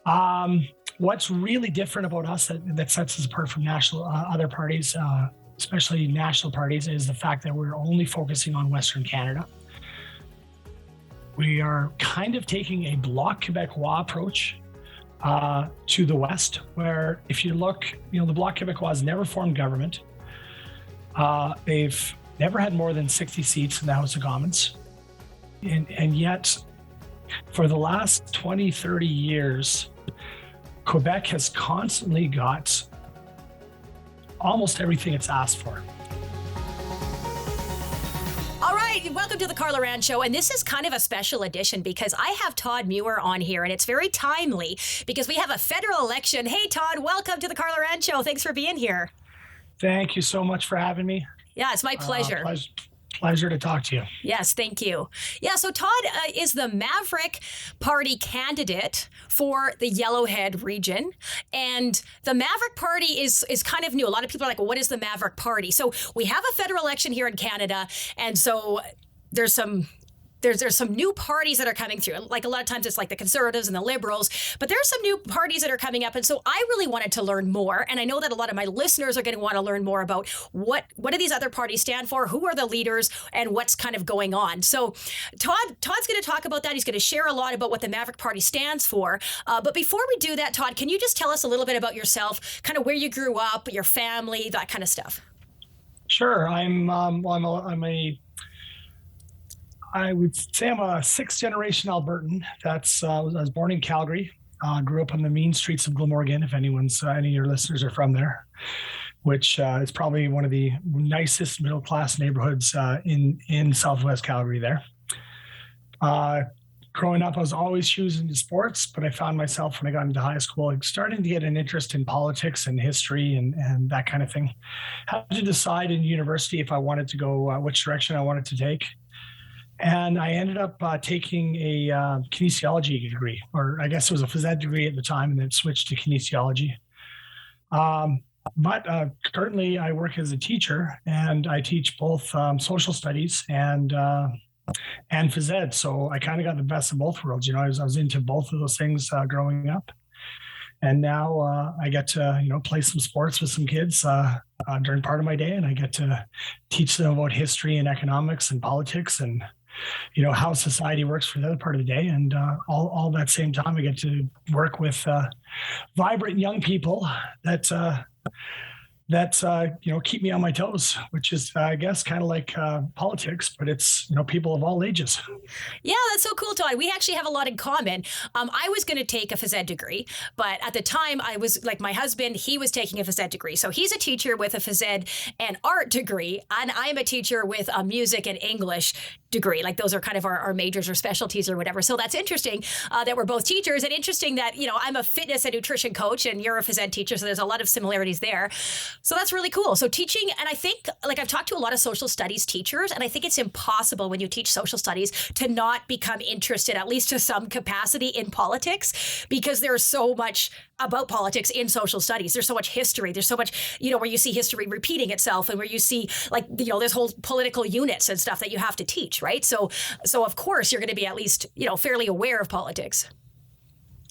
What's really different about us that sets us apart from national other parties, especially national parties, is the fact that we're only focusing on Western Canada. We are kind of taking a Bloc Québécois approach to the West, where if you look, the Bloc Québécois has never formed government. They've never had more than 60 seats in the House of Commons. And yet, for the last 20, 30 years, Quebec has constantly got almost everything it's asked for. All right, welcome to the Carla Rand Show, and this is kind of a special edition because I have Todd Muir on here, and it's very timely because we have a federal election. Hey, Todd, welcome to the Carla Rand Show. Thanks for being here. Thank you so much for having me. Yeah, it's my pleasure. Pleasure to talk to you. Yes, thank you. Yeah, so Todd is the Maverick Party candidate for the Yellowhead region. And the Maverick Party is kind of new. A lot of people are like, well, what is the Maverick Party? So we have a federal election here in Canada. And so there's some new parties that are coming through. Like a lot of times it's like the Conservatives and the Liberals, but there's some new parties that are coming up. And so I really wanted to learn more. And I know that a lot of my listeners are going to want to learn more about what do these other parties stand for, who are the leaders, and what's kind of going on. So Todd's going to talk about that. He's going to share a lot about what the Maverick Party stands for. But before we do that, Todd, can you just tell us a little bit about yourself, kind of where you grew up, your family, that kind of stuff? Sure. I would say I'm a sixth generation Albertan. I was born in Calgary, grew up on the mean streets of Glamorgan, if any of your listeners are from there, which is probably one of the nicest middle class neighborhoods in Southwest Calgary there. Growing up, I was always choosing sports, but I found myself when I got into high school, starting to get an interest in politics and history and that kind of thing. Had to decide in university if I wanted to go, which direction I wanted to take. And I ended up taking a kinesiology degree, or I guess it was a phys ed degree at the time, and then switched to kinesiology. But currently I work as a teacher, and I teach both social studies and phys ed. So I kind of got the best of both worlds. I was into both of those things growing up. And now I get to, play some sports with some kids during part of my day, and I get to teach them about history and economics and politics and how society works for the other part of the day. And all that same time, I get to work with vibrant young people that keep me on my toes, which is, I guess, kind of like politics, but it's, people of all ages. Yeah, that's so cool, Todd. We actually have a lot in common. I was going to take a phys ed degree, but at the time I was like my husband, he was taking a phys ed degree. So he's a teacher with a phys ed and art degree, and I'm a teacher with a music and English degree. Like those are kind of our majors or specialties or whatever. So that's interesting that we're both teachers, and interesting that, I'm a fitness and nutrition coach and you're a phys ed teacher. So there's a lot of similarities there. So that's really cool. So teaching, and I think I've talked to a lot of social studies teachers, and I think it's impossible when you teach social studies to not become interested, at least to some capacity, in politics, because there's so much about politics in social studies. There's so much history. There's so much, where you see history repeating itself, and where you see there's whole political units and stuff that you have to teach, right? So of course you're going to be at least, fairly aware of politics.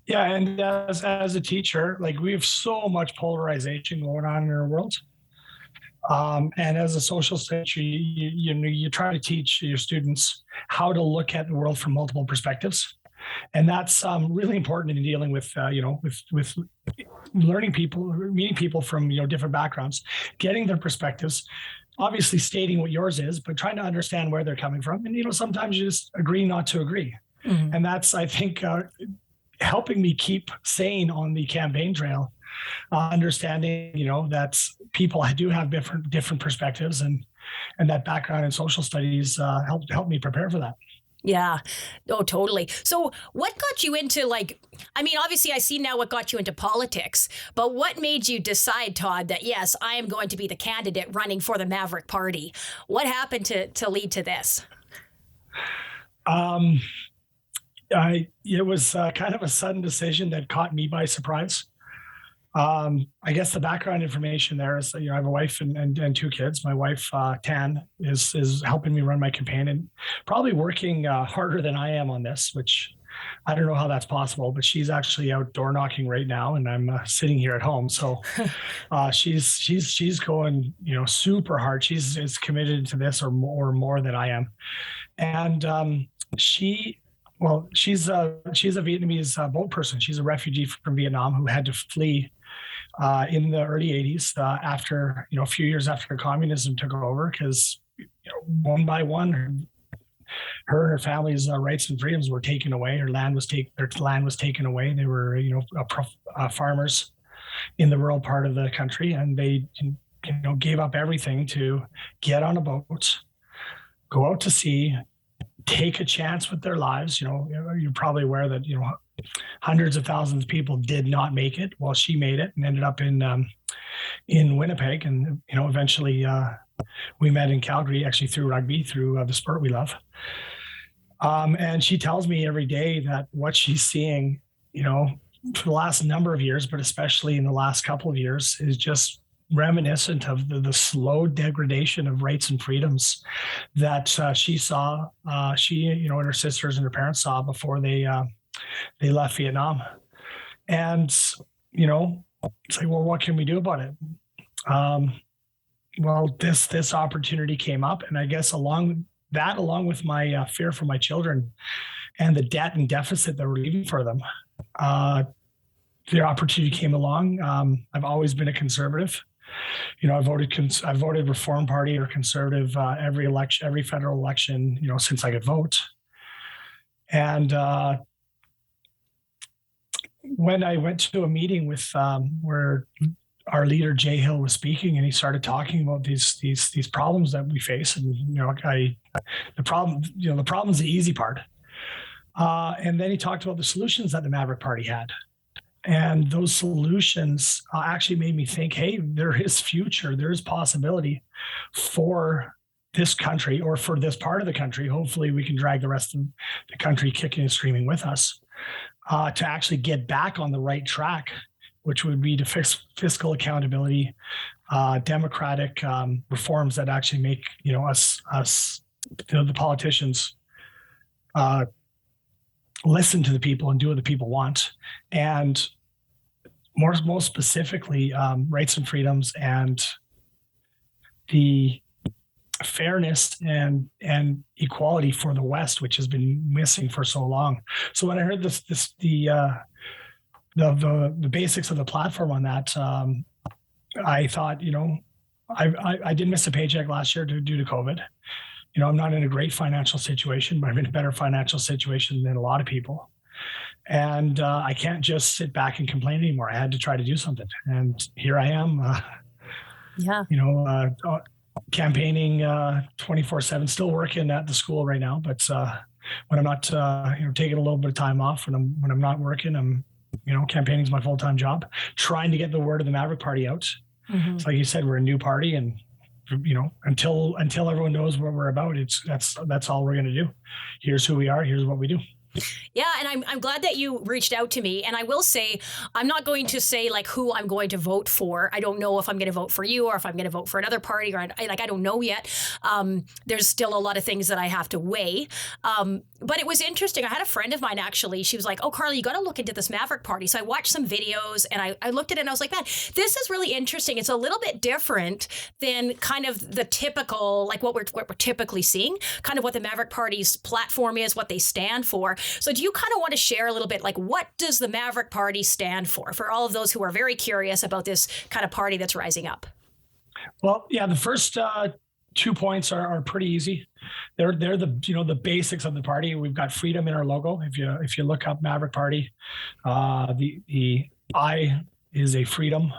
Yeah, and as a teacher, we have so much polarization going on in our world. And as a social teacher, you try to teach your students how to look at the world from multiple perspectives. And that's really important in dealing with, with learning people, meeting people from, different backgrounds, getting their perspectives, obviously stating what yours is, but trying to understand where they're coming from. And, sometimes you just agree not to agree. Mm-hmm. And that's, I think, helping me keep sane on the campaign trail, understanding, that people do have different perspectives, and that background in social studies helped me prepare for that. Yeah. Oh, totally. So what got you into obviously I see now what got you into politics, but what made you decide, Todd, that yes, I am going to be the candidate running for the Maverick Party? What happened to lead to this? It was kind of a sudden decision that caught me by surprise. I guess the background information there is, I have a wife and two kids. My wife, Tan, is helping me run my campaign and probably working harder than I am on this, which I don't know how that's possible, but she's actually out door knocking right now, and I'm sitting here at home. So she's going, super hard. She's as committed to this or more than I am. And she's a Vietnamese boat person. She's a refugee from Vietnam who had to flee in the early 80s after, a few years after communism took over, because one by one, her and her family's rights and freedoms were taken away. Their land was taken away. They were, farmers in the rural part of the country, and they, gave up everything to get on a boat, go out to sea, take a chance with their lives. You're probably aware that, hundreds of thousands of people did not make it. Well, she made it and ended up in Winnipeg, and eventually we met in Calgary, actually through rugby, through the sport we love. And she tells me every day that what she's seeing, for the last number of years, but especially in the last couple of years, is just reminiscent of the slow degradation of rights and freedoms that she saw, and her sisters and her parents saw before they left Vietnam. And, it's like, well, what can we do about it? Well, this opportunity came up, and I guess along with my fear for my children and the debt and deficit that we're leaving for them, the opportunity came along. I've always been a conservative. I voted Reform Party or Conservative every federal election, since I could vote. And when I went to a meeting with where our leader Jay Hill was speaking, and he started talking about these problems that we face, and the problem's the easy part, and then he talked about the solutions that the Maverick Party had, and those solutions actually made me think, hey, there is future, there is possibility for this country, or for this part of the country. Hopefully, we can drag the rest of the country kicking and screaming with us to actually get back on the right track, which would be to fix fiscal accountability, democratic reforms that actually make us the politicians listen to the people and do what the people want, and most specifically rights and freedoms and the fairness and equality for the West, which has been missing for so long. So when I heard the basics of the platform on that, I thought, I did miss a paycheck last year due to COVID. I'm not in a great financial situation, but I'm in a better financial situation than a lot of people. And I can't just sit back and complain anymore. I had to try to do something. And here I am, campaigning 24/7, still working at the school right now. But when I'm not, taking a little bit of time off, when I'm not working, I'm campaigning is my full-time job, trying to get the word of the Maverick Party out. Mm-hmm. So like you said, we're a new party, and until everyone knows what we're about, that's all we're going to do. Here's who we are. Here's what we do. Yeah, and I'm glad that you reached out to me. And I will say, I'm not going to say like who I'm going to vote for. I don't know if I'm going to vote for you or if I'm going to vote for another party, or I don't know yet. There's still a lot of things that I have to weigh. But it was interesting. I had a friend of mine, actually. She was like, oh, Carly, you got to look into this Maverick Party. So I watched some videos, and I looked at it, and I was like, man, this is really interesting. It's a little bit different than kind of the typical, like what we're typically seeing, kind of what the Maverick Party's platform is, what they stand for. So do you kind of want to share a little bit, like, what does the Maverick Party stand for all of those who are very curious about this kind of party that's rising up? Well, yeah, the first 2 points are pretty easy. They're the basics of the party. We've got freedom in our logo. If you look up Maverick Party, the I is a freedom,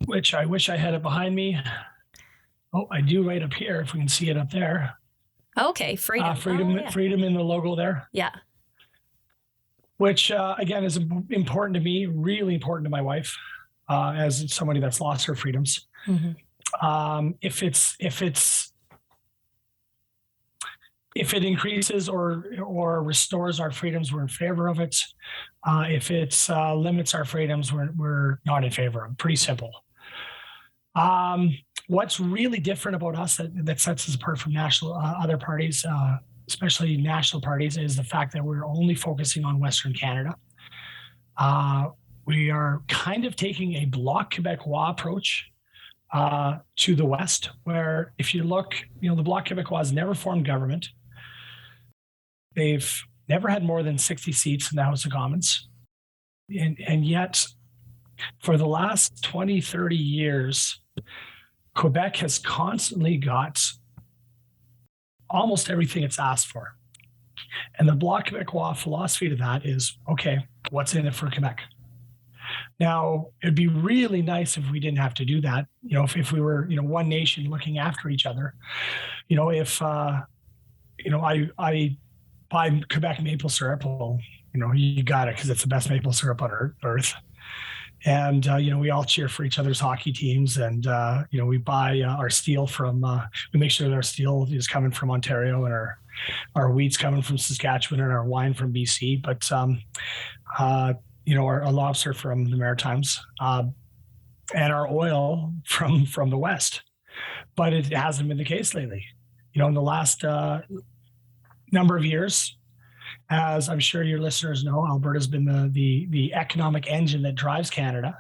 which I wish I had it behind me. Oh, I do right up here, if we can see it up there. Okay, freedom. Freedom in the logo there. Yeah. Which again is important to me, really important to my wife, as somebody that's lost her freedoms. Mm-hmm. If it increases or restores our freedoms, we're in favor of it. If it limits our freedoms, we're not in favor of it. Pretty simple. What's really different about us that sets us apart from other parties especially national parties, is the fact that we're only focusing on Western Canada. We are kind of taking a Bloc Québécois approach to the West, where if you look, the Bloc Québécois has never formed government. They've never had more than 60 seats in the House of Commons. And yet, for the last 20, 30 years, Quebec has constantly got almost everything it's asked for. And the Bloc Québécois philosophy to that is, okay, what's in it for Quebec? Now, it'd be really nice if we didn't have to do that. If we were, one nation looking after each other. If I buy Quebec maple syrup, well, you got it because it's the best maple syrup on earth. And we all cheer for each other's hockey teams, and we buy our steel from. We make sure that our steel is coming from Ontario, and our wheat's coming from Saskatchewan, and our wine from BC. But our lobster from the Maritimes, and our oil from the West. But it hasn't been the case lately. In the last number of years, as I'm sure your listeners know, Alberta's been the economic engine that drives Canada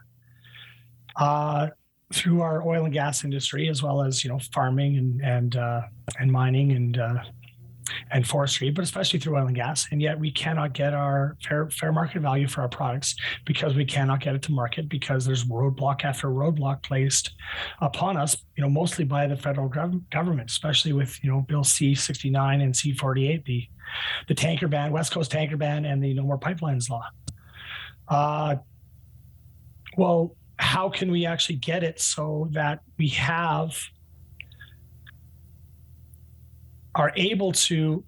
through our oil and gas industry, as well as farming and mining and forestry, but especially through oil and gas. And yet we cannot get our fair market value for our products because we cannot get it to market because there's roadblock after roadblock placed upon us, mostly by the federal government, especially with, Bill C-69 and C-48, the tanker ban, West Coast tanker ban, and the No More Pipelines law. Well, how can we actually get it so that we are able to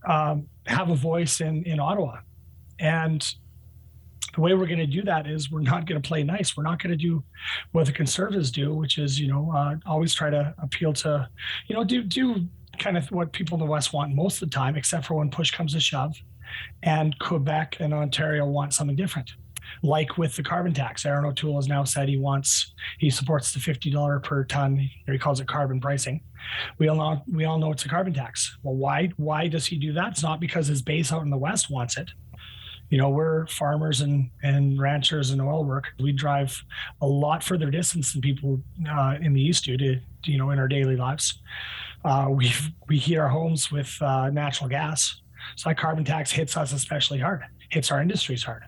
have a voice in Ottawa? And the way we're going to do that is we're not going to play nice. We're not going to do what the Conservatives do, which is, always try to appeal to, do kind of what people in the West want most of the time, except for when push comes to shove. And Quebec and Ontario want something different. Like with the carbon tax, Aaron O'Toole has now said he supports the $50 per ton, or he calls it carbon pricing. We all know it's a carbon tax. Well, why does he do that? It's not because his base out in the West wants it. We're farmers and ranchers and oil workers. We drive a lot further distance than people in the East do in our daily lives. We heat our homes with natural gas. So that carbon tax hits us especially hard, hits our industries hard.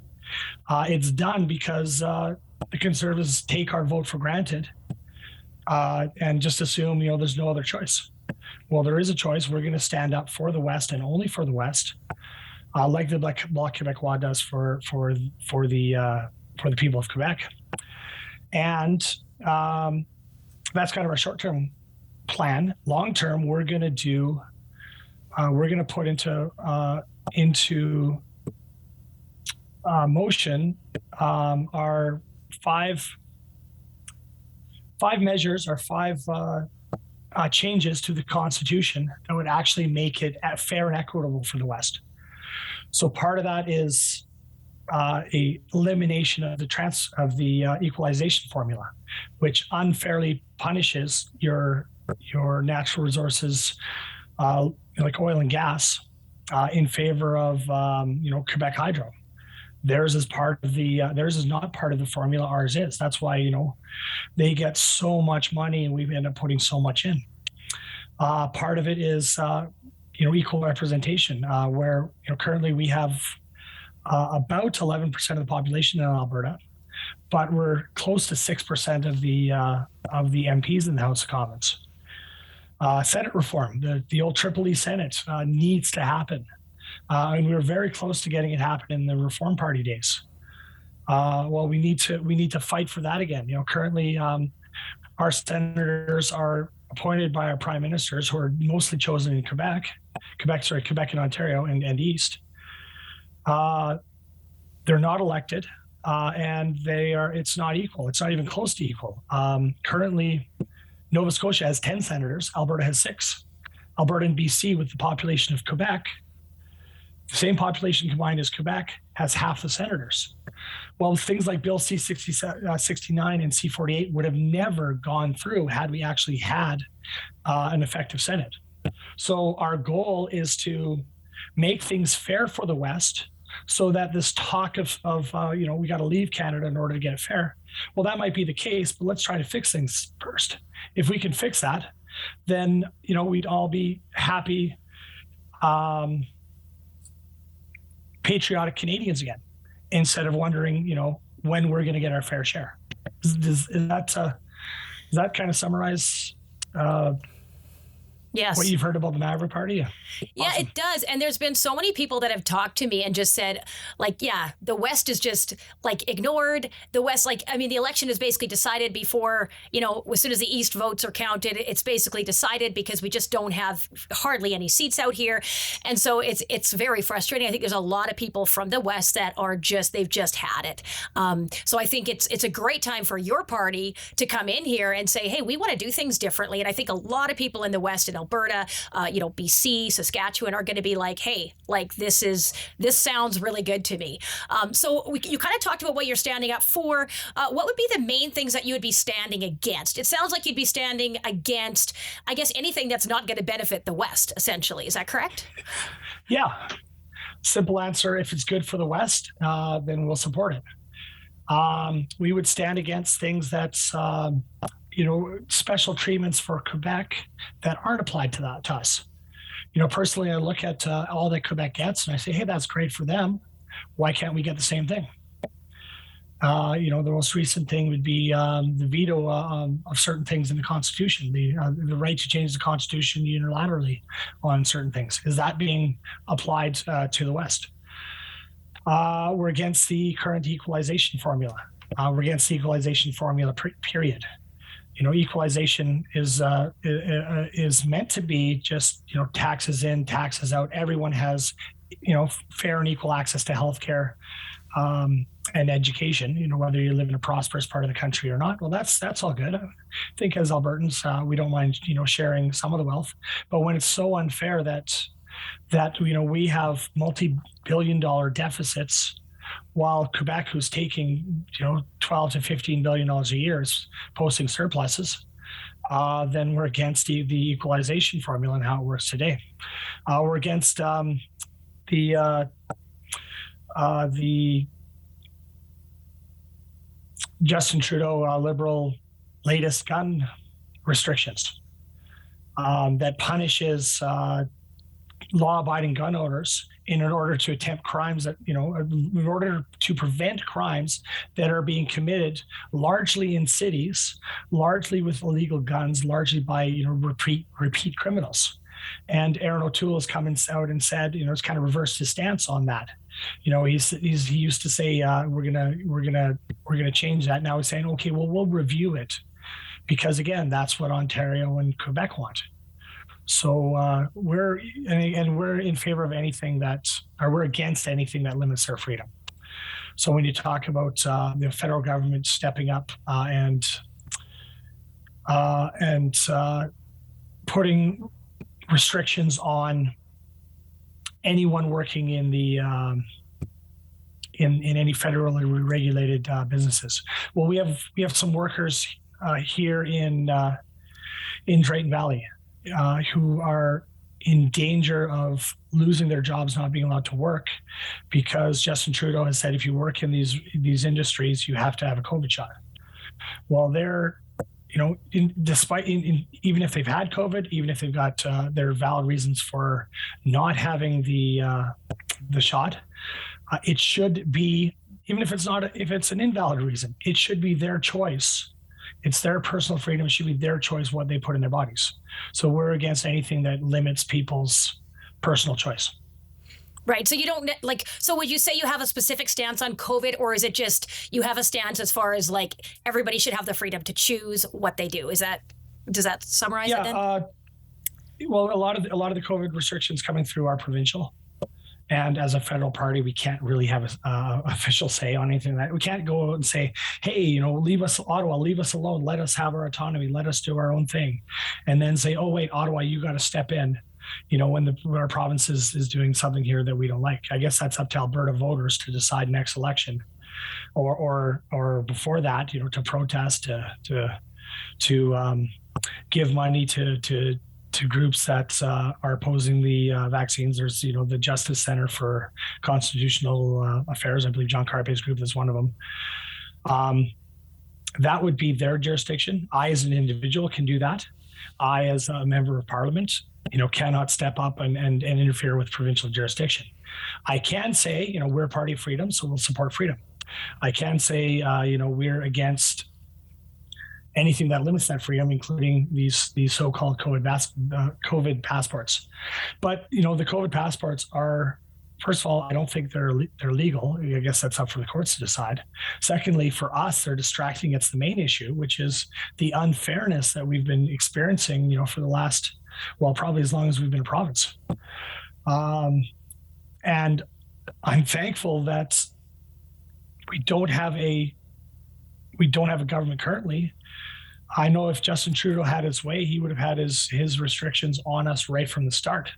It's done because the Conservatives take our vote for granted and just assume, there's no other choice. Well, there is a choice. We're going to stand up for the West and only for the West, like the Bloc Québécois does for the people of Quebec. And that's kind of our short-term plan. Long-term, we're going to put into motion our five measures, or five changes to the Constitution that would actually make it fair and equitable for the West. So part of that is a elimination of the equalization formula, which unfairly punishes your natural resources, like oil and gas, in favor of Quebec Hydro. Theirs is not part of the formula. Ours is. That's why they get so much money and we end up putting so much in. Part of it is equal representation, where currently we have about 11% of the population in Alberta, but we're close to 6% of the MPs in the House of Commons. Senate reform, the old Triple E Senate, needs to happen. And we were very close to getting it happen in the Reform Party days. Well, we need to fight for that again. Currently, our senators are appointed by our prime ministers, who are mostly chosen in Quebec and Ontario and East. They're not elected, and it's not equal. It's not even close to equal. Currently, Nova Scotia has 10 senators. Alberta has 6. Alberta and BC, with the population of Quebec, the same population combined as Quebec, has half the senators. Well, things like Bill C-69 and C-48 would have never gone through had we actually had an effective Senate. So our goal is to make things fair for the West, so that this talk of we got to leave Canada in order to get it fair. Well, that might be the case, but let's try to fix things first. If we can fix that, then we'd all be happy, patriotic Canadians again, instead of wondering, when we're going to get our fair share. Does that kind of summarize Yes. what you've heard about the Maverick Party? Yeah, Awesome. it does. And there's been so many people that have talked to me and just said, like, yeah, the West is just like ignored. The West, the election is basically decided before, as soon as the East votes are counted, it's basically decided because we just don't have hardly any seats out here. And so it's very frustrating. I think there's a lot of people from the West that are they've just had it. So I think it's a great time for your party to come in here and say, hey, we want to do things differently. And I think a lot of people in the West and Alberta, BC, Saskatchewan are going to be like, hey, this sounds really good to me. You kind of talked about what you're standing up for. What would be the main things that you would be standing against? It sounds like you'd be standing against, I guess, anything that's not going to benefit the West, essentially. Is that correct? Yeah. Simple answer. If it's good for the West, then we'll support it. We would stand against things that's special treatments for Quebec that aren't applied to us. Personally, I look at all that Quebec gets and I say, hey, that's great for them. Why can't we get the same thing? The most recent thing would be the veto of certain things in the Constitution, the right to change the Constitution unilaterally on certain things. Is that being applied to the West? We're against the current equalization formula. We're against the equalization formula, period. Equalization is meant to be just, taxes in, taxes out. Everyone has, fair and equal access to healthcare and education, whether you live in a prosperous part of the country or not. Well, that's all good. I think as Albertans, we don't mind, sharing some of the wealth. But when it's so unfair that we have multi-billion-dollar deficits, while Quebec, who's taking 12 to $15 billion a year, is posting surpluses, then we're against the equalization formula and how it works today. We're against the Justin Trudeau Liberal latest gun restrictions that punishes law-abiding gun owners in order to attempt crimes that, in order to prevent crimes that are being committed largely in cities, largely with illegal guns, largely by, repeat criminals. And Aaron O'Toole has come out and said, it's kind of reversed his stance on that. He used to say, we're gonna change that. Now he's saying, okay, well, we'll review it, because again, that's what Ontario and Quebec want. So we're in favor of we're against anything that limits their freedom. So when you talk about the federal government stepping up and putting restrictions on anyone working in the in any federally regulated businesses, well, we have some workers here in Drayton Valley who are in danger of losing their jobs, not being allowed to work, because Justin Trudeau has said if you work in these industries, you have to have a COVID shot. Well, they're, even if they've had COVID, even if they've got their valid reasons for not having the shot, it should be, even if it's an invalid reason, it should be their choice. It's their personal freedom. It should be their choice what they put in their bodies. So we're against anything that limits people's personal choice. Right. So you don't so would you say you have a specific stance on COVID, or is it just you have a stance as far as everybody should have the freedom to choose what they do? Does that summarize it then? Well, a lot of the COVID restrictions coming through are provincial. And as a federal party, we can't really have an official say on anything. That we can't go out and say, hey, leave us, Ottawa, leave us alone. Let us have our autonomy. Let us do our own thing. And then say, oh, wait, Ottawa, you got to step in, when our province is doing something here that we don't like. I guess that's up to Alberta voters to decide next election, or before that, to protest, to give money to to groups that are opposing the vaccines. There's, the Justice Center for Constitutional Affairs. I believe John Carpay's group is one of them. That would be their jurisdiction. I, as an individual, can do that. I, as a member of parliament, cannot step up and interfere with provincial jurisdiction. I can say, we're a party of freedom, so we'll support freedom. I can say, we're against anything that limits that freedom, including these so-called COVID passports. But the COVID passports are, first of all, I don't think they're legal. I guess that's up for the courts to decide. Secondly, for us, they're distracting. It's the main issue, which is the unfairness that we've been experiencing, for the last, probably as long as we've been a province. And I'm thankful that we don't have a government currently. I know if Justin Trudeau had his way, he would have had his restrictions on us right from the start.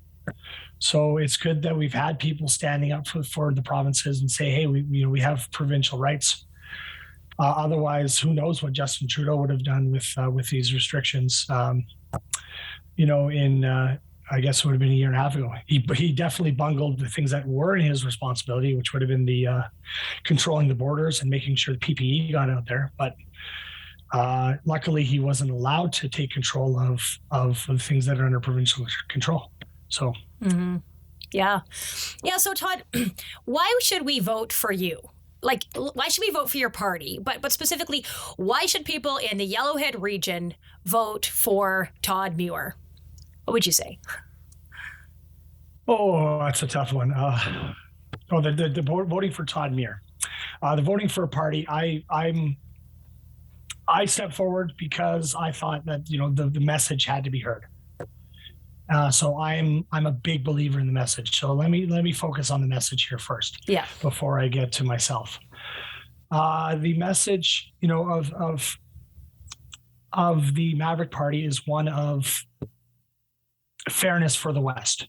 So it's good that we've had people standing up for the provinces and say, hey, we have provincial rights. Otherwise, who knows what Justin Trudeau would have done with these restrictions? I guess it would have been a year and a half ago. He definitely bungled the things that were in his responsibility, which would have been the controlling the borders and making sure the PPE got out there. But luckily, he wasn't allowed to take control of the things that are under provincial control. So, yeah. So Todd, why should we vote for you? Like, why should we vote for your party? But specifically, why should people in the Yellowhead region vote for Todd Muir? What would you say? Oh, that's a tough one. The voting for Todd Muir, the voting for a party. I stepped forward because I thought that the message had to be heard. So I'm a big believer in the message. So let me focus on the message here first. Yeah. Before I get to myself, the message of the Maverick Party is one of fairness for the West.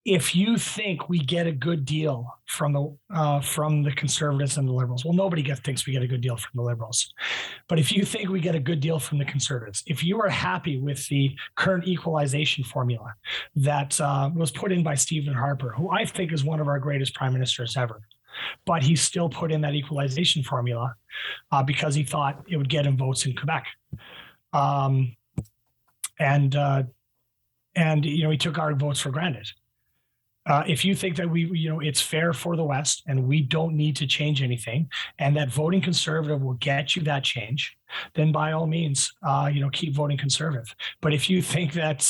If you think we get a good deal from the Conservatives and the Liberals, nobody thinks we get a good deal from the Liberals. But if you think we get a good deal from the Conservatives, if you are happy with the current equalization formula that was put in by Stephen Harper, who I think is one of our greatest prime ministers ever, but he still put in that equalization formula because he thought it would get him votes in Quebec. And he took our votes for granted. If you think that it's fair for the West and we don't need to change anything, and that voting Conservative will get you that change, then by all means, keep voting Conservative. But if you think that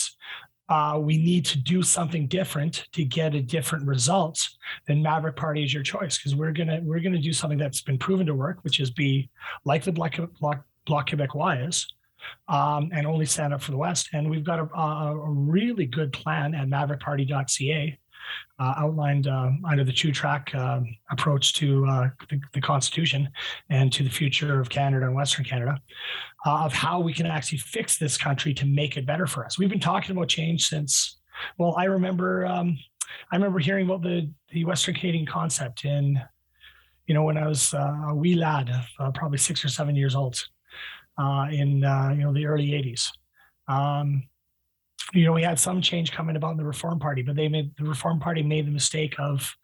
we need to do something different to get a different result, then Maverick Party is your choice, because we're gonna do something that's been proven to work, which is be like the Bloc Québécois is. And only stand up for the West. And we've got a really good plan at maverickparty.ca outlined under the two-track approach to the Constitution and to the future of Canada and Western Canada of how we can actually fix this country to make it better for us. We've been talking about change since, I remember hearing about the Western Canadian concept when I was a wee lad of probably 6 or 7 years old. In the early 80s. We had some change coming about in the Reform Party, but the Reform Party made the mistake of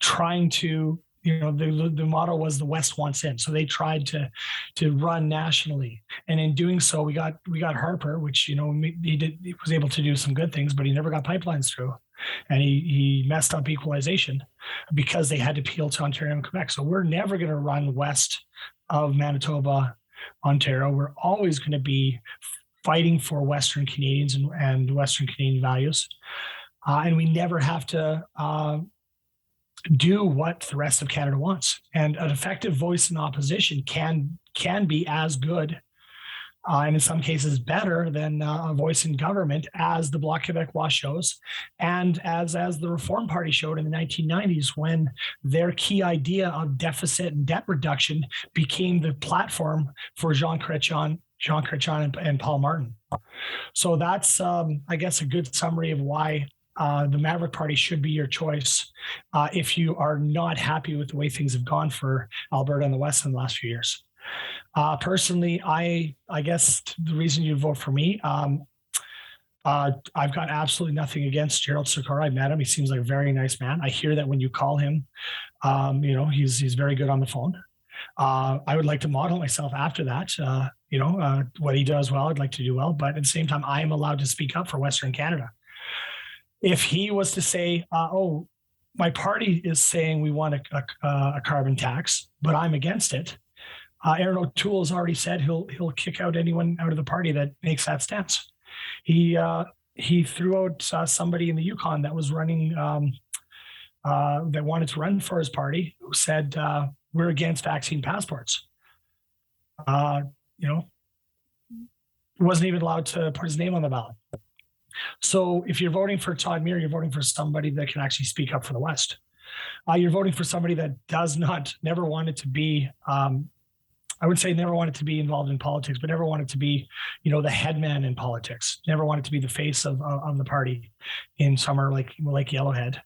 trying to, the motto was the West wants in. So they tried to run nationally. And in doing so, we got Harper, which, he was able to do some good things, but he never got pipelines through. And he messed up equalization because they had to appeal to Ontario and Quebec. So we're never going to run west of Manitoba, Ontario. We're always going to be fighting for Western Canadians and Western Canadian values. And we never have to do what the rest of Canada wants. And an effective voice in opposition can be as good and in some cases better than a voice in government, as the Bloc Québécois shows, and as the Reform Party showed in the 1990s, when their key idea of deficit and debt reduction became the platform for Jean Chrétien and Paul Martin. So that's, I guess, a good summary of why the Maverick Party should be your choice if you are not happy with the way things have gone for Alberta and the West in the last few years. Personally, I guess the reason you vote for me, I've got absolutely nothing against Gerald Sikora. I met him. He seems like a very nice man. I hear that when you call him, he's very good on the phone. I would like to model myself after that. What he does well, I'd like to do well. But at the same time, I am allowed to speak up for Western Canada. If he was to say, "Oh, my party is saying we want a carbon tax, but I'm against it," Aaron O'Toole has already said he'll kick out anyone out of the party that makes that stance. He threw out somebody in the Yukon that was running that wanted to run for his party, who said we're against vaccine passports. Wasn't even allowed to put his name on the ballot. So if you're voting for Todd Muir, you're voting for somebody that can actually speak up for the West. You're voting for somebody that never wanted to be, I would say never wanted to be involved in politics, but never wanted to be, the head man in politics, never wanted to be the face of the party in somewhere like Yellowhead.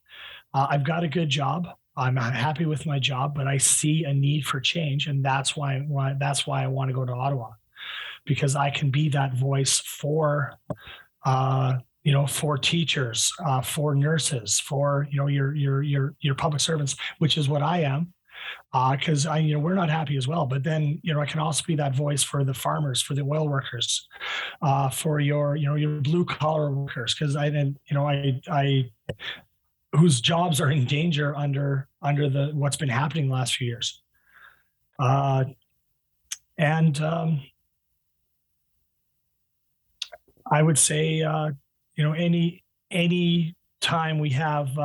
I've got a good job. I'm happy with my job, but I see a need for change. And that's why I want to go to Ottawa, because I can be that voice for teachers, for nurses, for your public servants, which is what I am. Because we're not happy as well. But then I can also be that voice for the farmers, for the oil workers, for your blue collar workers, because I whose jobs are in danger under what's been happening the last few years. And I would say any time we have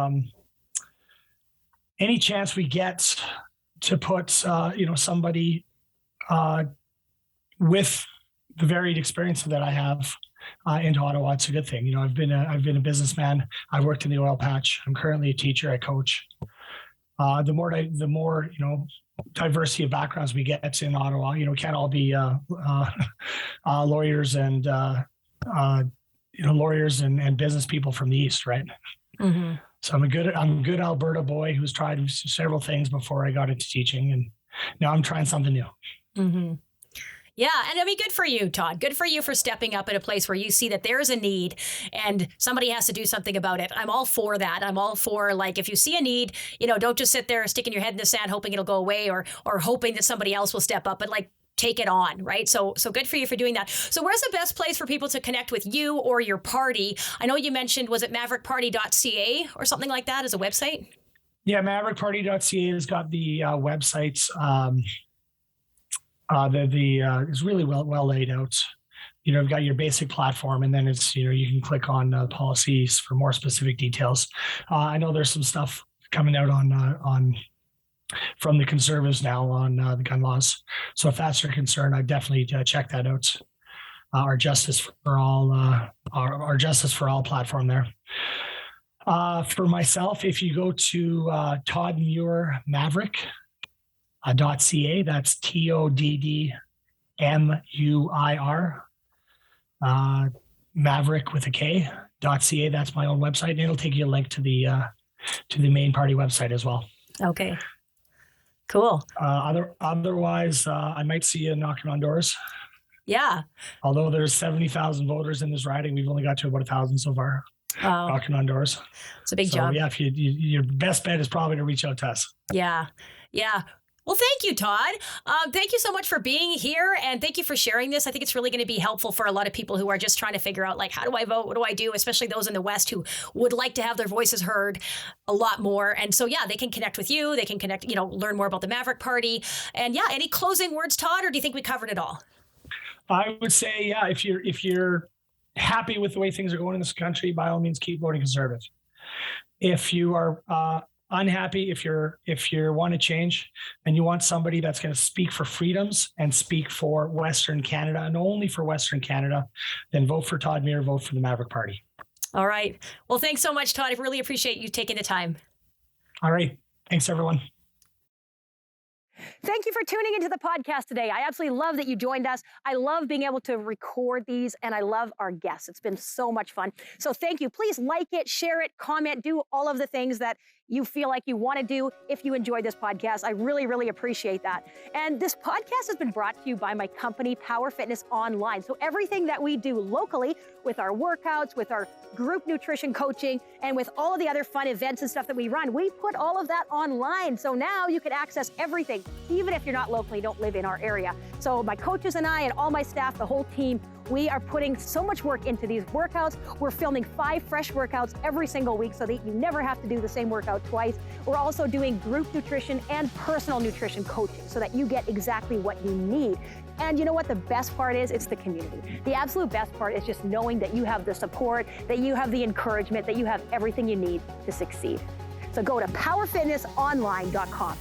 any chance we get to put somebody with the varied experience that I have into Ottawa, it's a good thing. I've been a businessman. I worked in the oil patch. I'm currently a teacher. I coach. The more diversity of backgrounds we get in Ottawa, we can't all be lawyers and business people from the East, right? Mm-hmm. So I'm a good Alberta boy who's tried several things before I got into teaching, and now I'm trying something new. Mm-hmm. Yeah, and I mean, good for you, Todd. Good for you for stepping up in a place where you see that there's a need and somebody has to do something about it. I'm all for that. I'm all for, if you see a need, don't just sit there sticking your head in the sand hoping it'll go away or hoping that somebody else will step up, but take it on, right? So good for you for doing that. So where's the best place for people to connect with you or your party? I know you mentioned, was it maverickparty.ca or something like that as a website? Yeah, maverickparty.ca has got the websites. It's really well laid out. You've got your basic platform, and then it's you can click on policies for more specific details. I know there's some stuff coming out on from the Conservatives now on the gun laws. So if that's your concern, I definitely check that out. Our Justice for All, our Justice for All platform there. For myself, if you go to Todd Muir Maverick. .ca, that's TODDMUIR, Maverick with a K.ca. That's my own website, and it'll take you a link to the main party website as well. Okay, cool. Otherwise, I might see you knocking on doors. Yeah. Although there's 70,000 voters in this riding, we've only got to about 1,000 so far. Knocking on doors. It's a big job. Yeah, your best bet is probably to reach out to us. Yeah. Well, thank you, Todd. Thank you so much for being here, and thank you for sharing this. I think it's really going to be helpful for a lot of people who are just trying to figure out, how do I vote? What do I do? Especially those in the West who would like to have their voices heard a lot more. And so, yeah, they can connect with you. They can connect, learn more about the Maverick Party. And yeah, any closing words, Todd, or do you think we covered it all? I would say, yeah, if you're happy with the way things are going in this country, by all means, keep voting Conservative. If you are unhappy, if you want to change and you want somebody that's going to speak for freedoms and speak for Western Canada and only for Western Canada, then vote for Todd Muir, vote for the Maverick Party. All right. Well, thanks so much, Todd. I really appreciate you taking the time. All right. Thanks, everyone. Thank you for tuning into the podcast today. I absolutely love that you joined us. I love being able to record these, and I love our guests. It's been so much fun. So thank you. Please like it, share it, comment, do all of the things that you feel like you want to do if you enjoyed this podcast. I really, really appreciate that. And this podcast has been brought to you by my company, Power Fitness Online. So everything that we do locally with our workouts, with our group nutrition coaching, and with all of the other fun events and stuff that we run, we put all of that online. So now you can access everything, even if you're not locally, don't live in our area. So my coaches and I and all my staff, the whole team, we are putting so much work into these workouts. We're filming 5 fresh workouts every single week so that you never have to do the same workout twice. We're also doing group nutrition and personal nutrition coaching so that you get exactly what you need. And you know what the best part is? It's the community. The absolute best part is just knowing that you have the support, that you have the encouragement, that you have everything you need to succeed. So go to powerfitnessonline.com.